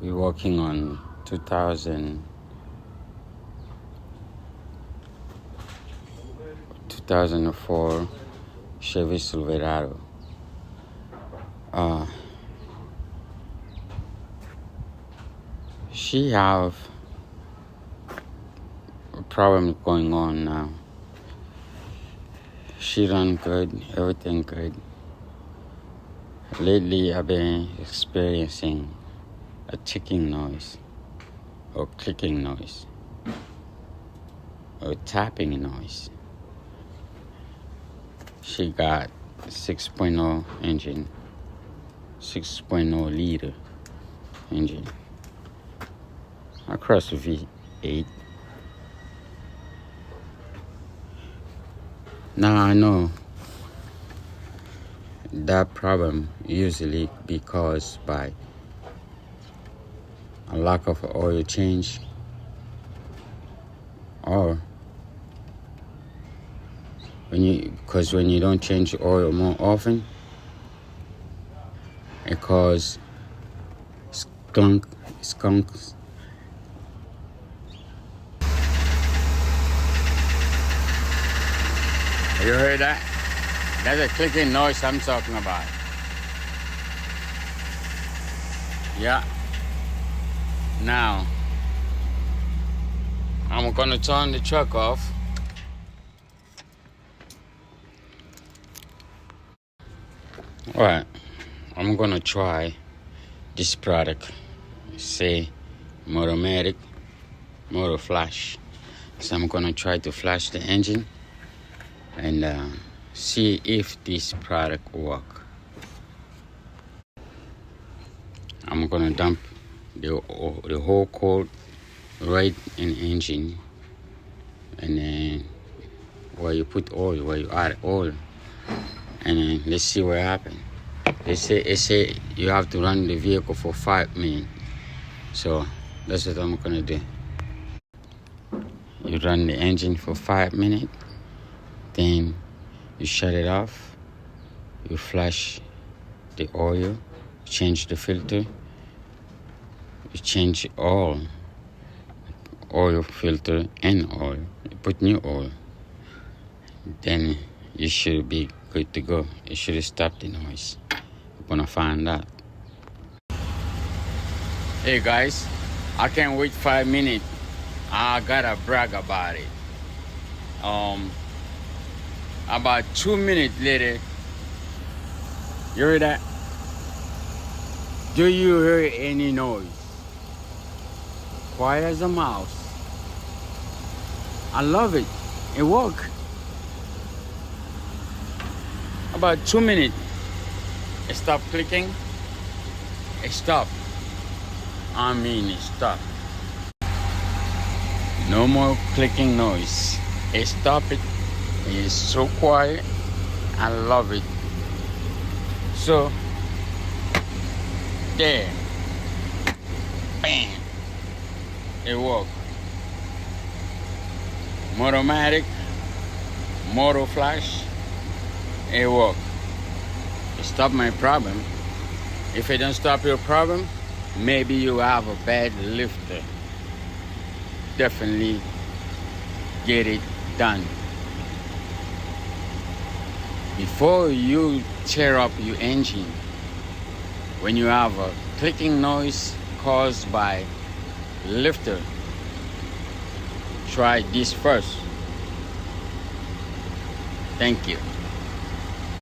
We're working on 2004 Chevy Silverado. She have a problem going on now. She run good, everything good. Lately, I've been experiencing a ticking noise, or clicking noise, or tapping noise. She got 6.0 engine, 6.0 liter engine, across the V8. Now I know that problem usually be caused by a lack of oil change, or when you don't change oil more often, it causes skunks. You heard that? That's a clicking noise I'm talking about. Yeah. Now, I'm gonna turn the truck off. Alright, I'm gonna try this product. Say Motomatic Motor Flash. So I'm gonna try to flash the engine and see if this product work. I'm gonna dump the whole coat right in the engine, and then where you put oil, where you add oil, and then let's see what happens. It say you have to run the vehicle for 5 minutes. So that's what I'm gonna do. You run the engine for 5 minutes, then you shut it off, you flush the oil, change the filter, you change oil filter and oil, you put new oil, then you should be good to go. You should stop the noise. You're gonna find out. Hey guys, I can't wait 5 minutes. I gotta brag about it. About 2 minutes later, you hear that? Do you hear any noise? Quiet as a mouse. I love it. It works. About 2 minutes, it stopped clicking. It stopped. I mean, it stopped. No more clicking noise. It stopped. It is so quiet. I love it. So, there. Bam. It worked. Motomatic Motor Flash. It worked. It stopped my problem. If it don't stop your problem, maybe you have a bad lifter. Definitely get it done. Before you tear up your engine, when you have a clicking noise caused by lifter, try this first. Thank you.